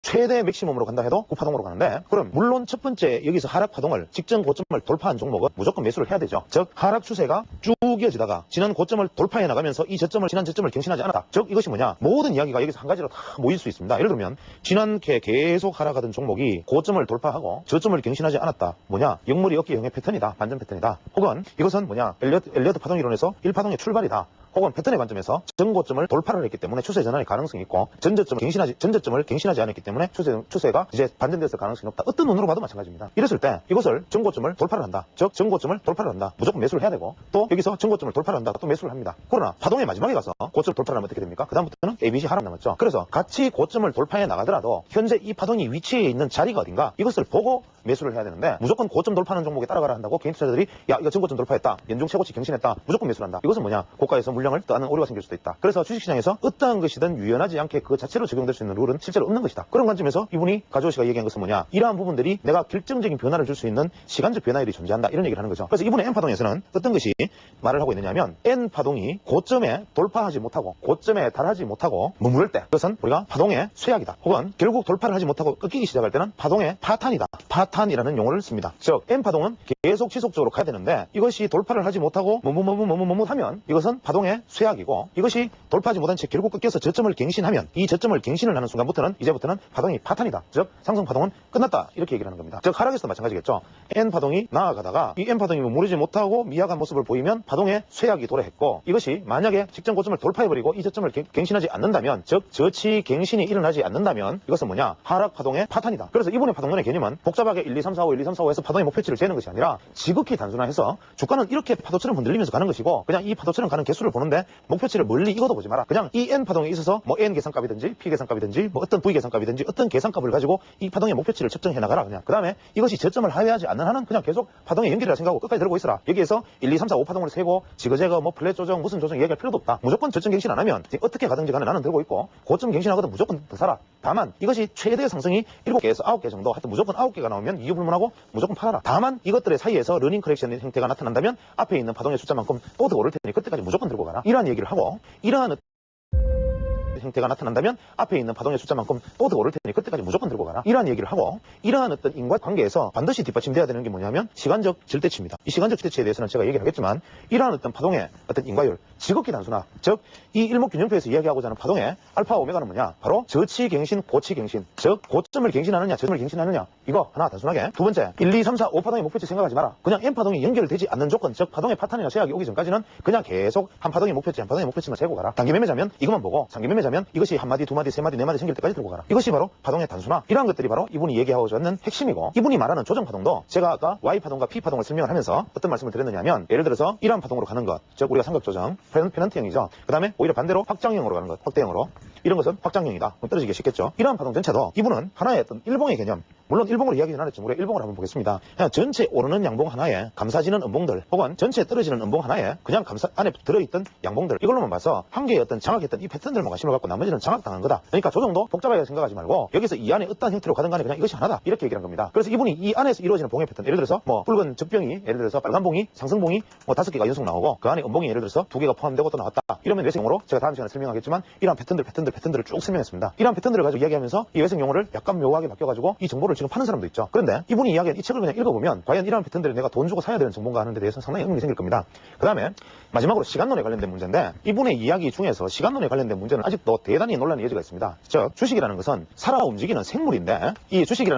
최대 맥시멈으로 간다 해도 9파동으로 가는데, 그럼 물론 첫 번째 여기서 하락 파동을 직전 고점을 돌파한 종목은 무조건 매수를 해야 되죠. 즉 하락 추세가 쭉 이어지다가 지난 고점을 돌파해 나가면서 이 저점을 지난 저점을 경신하지 않았다. 즉 이것이 뭐냐, 모든 이야기가 여기서 한 가지로 다 모일 수 있습니다. 예를 들면 지난 계속 하락하던 종목이 고점을 돌파하고 저점을 경신하지 않았다. 뭐냐, 역물이 어깨형의 패턴이다. 반전 패턴이다. 혹은 이것은 뭐냐, 엘리어트 파동 이론에서 1파동의 출발이다. 혹은 패턴의 관점에서 전고점을 돌파를 했기 때문에 추세 전환의 가능성이 있고 전저점을 갱신하지 않았기 때문에 추세가 이제 반전됐을 가능성이 높다. 어떤 눈으로 봐도 마찬가지입니다. 이랬을 때 이것을 전고점을 돌파를 한다. 즉 전고점을 돌파를 한다. 무조건 매수를 해야 되고, 또 여기서 전고점을 돌파를 한다. 또 매수를 합니다. 그러나 파동의 마지막에 가서 고점 돌파를 하면 어떻게 됩니까? 그 다음부터는 ABC 하락 남았죠. 그래서 같이 고점을 돌파해 나가더라도 현재 이 파동이 위치해 있는 자리가 어딘가 이것을 보고 매수를 해야 되는데, 무조건 고점 돌파하는 종목에 따라가라 한다고 개인 투자자들이 야 이거 전고점 돌파했다, 연중 최고치 경신했다, 무조건 매수를 한다. 이것은 뭐냐, 고가에서 물량을 떠나는 오류가 생길 수도 있다. 그래서 주식시장에서 어떠한 것이든 유연하지 않게 그 자체로 적용될 수 있는 룰은 실제로 없는 것이다. 그런 관점에서 이분이 가지오 씨가 얘기한 것은 뭐냐, 이러한 부분들이 내가 결정적인 변화를 줄 수 있는 시간적 변화율이 존재한다, 이런 얘기를 하는 거죠. 그래서 이분의 N파동에서는 어떤 것이 말을 하고 있느냐면, N파동이 고점에 돌파하지 못하고 고점에 달하지 못하고 머무를 때 그것은 우리가 파동의 쇠약이다. 혹은 결국 돌파를 하지 못하고 꺾이기 시작할 때는 파동의 파탄이다. 파탄이라는 용어를 씁니다. 즉 N파동은 계속 지속적으로 가야 되는데 이것이 돌파를 하지 못하고 하면 이것은 파동의 쇠약이고, 이것이 돌파하지 못한 채 결국 꺾여서 저점을 갱신하면 이 저점을 갱신을 하는 순간부터는 이제부터는 파동이 파탄이다. 즉 상승파동은 끝났다, 이렇게 얘기를 하는 겁니다. 즉 하락에서도 마찬가지겠죠. N파동이 나아가다가 이 N파동이 무르지 못하고 미약한 모습을 보이면 파동의 쇠약이 도래했고, 이것이 만약에 직전 고점을 돌파해버리고 이 저점을 갱신하지 않는다면, 즉 저치 갱신이 일어나지 않는다면 이것은 뭐냐, 하락파동의 파탄이다. 그래서 이분의 파동론의 개념은 복잡하게 1, 2, 3, 4, 5, 1, 2, 3, 4, 5에서 파동의 목표치를 재는 것이 아니라 지극히 단순화해서 주가는 이렇게 파도처럼 흔들리면서 가는 것이고, 그냥 이 파도처럼 가는 개수를 보는데 목표치를 멀리 익어도 보지 마라. 그냥 이 N파동에 있어서 뭐 N 계산값이든지 P 계산값이든지 뭐 어떤 V 계산값이든지 어떤 계산값을 가지고 이 파동의 목표치를 측정해 나가라. 그냥 그 다음에 이것이 저점을 하회하지 않는 한은 그냥 계속 파동의 연결이라 생각하고 끝까지 들고 있어라. 여기에서 1, 2, 3, 4, 5파동을 세고 지그재그 뭐 플랫 조정 무슨 조정 얘기할 필요도 없다. 무조건 저점 갱신 안 하면 어떻게 가든지 간에 나는 들고 있고, 고점 갱신하거든 무조건 더 사라. 다만 이것이 최대 상승이 7개에서 9개 정도, 하여튼 무조건 9개가 나오면 이유 불문하고 무조건 팔아라. 다만 이것들의 사이에서 러닝 커렉션 형태가 나타난다면 앞에 있는 파동의 숫자만큼 또 더 오를 테니 그때까지 무조건 들고 가라. 이러한 얘기를 하고, 이러한 형태가 나타난다면 앞에 있는 파동의 숫자만큼 또 더 오를 테니 그때까지 무조건 들고 가라. 이러한 얘기를 하고, 이러한 어떤 인과관계에서 반드시 뒷받침돼야 되는 게 뭐냐면 시간적 절대치입니다. 이 시간적 절대치에 대해서는 제가 얘기를 하겠지만, 이러한 어떤 파동의 어떤 인과율, 지극히 단순화. 즉 이 일목균형표에서 이야기하고자 하는 파동의 알파와 오메가는 뭐냐, 바로 저치 갱신, 고치 갱신. 즉 고점을 갱신하느냐 저점을 갱신하느냐, 이거 하나 단순하게. 두 번째, 1, 2, 3, 4, 5파동의 목표치 생각하지 마라. 그냥 N파동이 연결되지 않는 조건, 즉 파동의 파탄이나 쇠약이 오기 전까지는 그냥 계속 한 파동의 목표치만 세고 가라. 단기 매매자면 이것만 보고, 장기 매매자면 이것이 한 마디, 두 마디, 세 마디, 네 마디 생길 때까지 들고 가라. 이것이 바로 파동의 단순화. 이러한 것들이 바로 이분이 얘기하고자 하는 핵심이고, 이분이 말하는 조정파동도 제가 아까 Y파동과 P파동을 설명을 하면서 어떤 말씀을 드렸느냐면, 예를 들어서 이러한 파동으로 가는 것, 즉 우리가 삼각조정, 페넌트형이죠. 그 다음에 오히려 반대로 확장형으로 가는 것, 확대형으로. 이런 것은 확장형이다. 그럼 떨어지기 쉽겠죠. 이러한 파동 전체도 이분은 하나의 어떤 일봉의 개념, 물론 일봉으로 이야기는 안 했지만 우리가 일봉을 한번 보겠습니다. 그냥 전체 오르는 양봉 하나에 감사지는 음봉들, 혹은 전체 떨어지는 음봉 하나에 그냥 안에 들어있던 양봉들, 이걸로만 봐서 한 개의 어떤 장악했던 이 패턴들만 관심을 갖고 나머지는 장악당한 거다. 그러니까 조정도 복잡하게 생각하지 말고 여기서 이 안에 어떤 형태로 가든 간에 그냥 이것이 하나다, 이렇게 얘기한 겁니다. 그래서 이분이 이 안에서 이루어지는 봉의 패턴, 예를 들어서 뭐 붉은 적병이, 예를 들어서 빨간 봉이, 상승봉이 뭐 5개가 연속 나오고 그 안에 음봉이 예를 들어서 2개가 포함되고 또 나왔다, 이러면 외생용어로 제가 다음 시간에 설명하겠지만 이러한 패턴들을 쭉 설명했습니다. 이러한 패턴들을 가지고 이야기하면서 이 외생용어를 약간 묘하게 바뀌어가지고 이 정보를 지금 파는 사람도 있죠. 그런데 이분이 이야기한 이 책을 그냥 읽어보면 과연 이러한 패턴들을 내가 돈 주고 사야 되는 정보인가 하는 데 대해서 상당히 의문이 생길 겁니다. 그 다음에 마지막으로 시간론에 관련된 문제인데, 이분의 이야기 중에서 시간론에 관련된 문제는 아직도 대단히 논란의 여지가 있습니다. 즉 주식이라는 것은 살아 움직이는 생물인데, 이 주식이라는 것은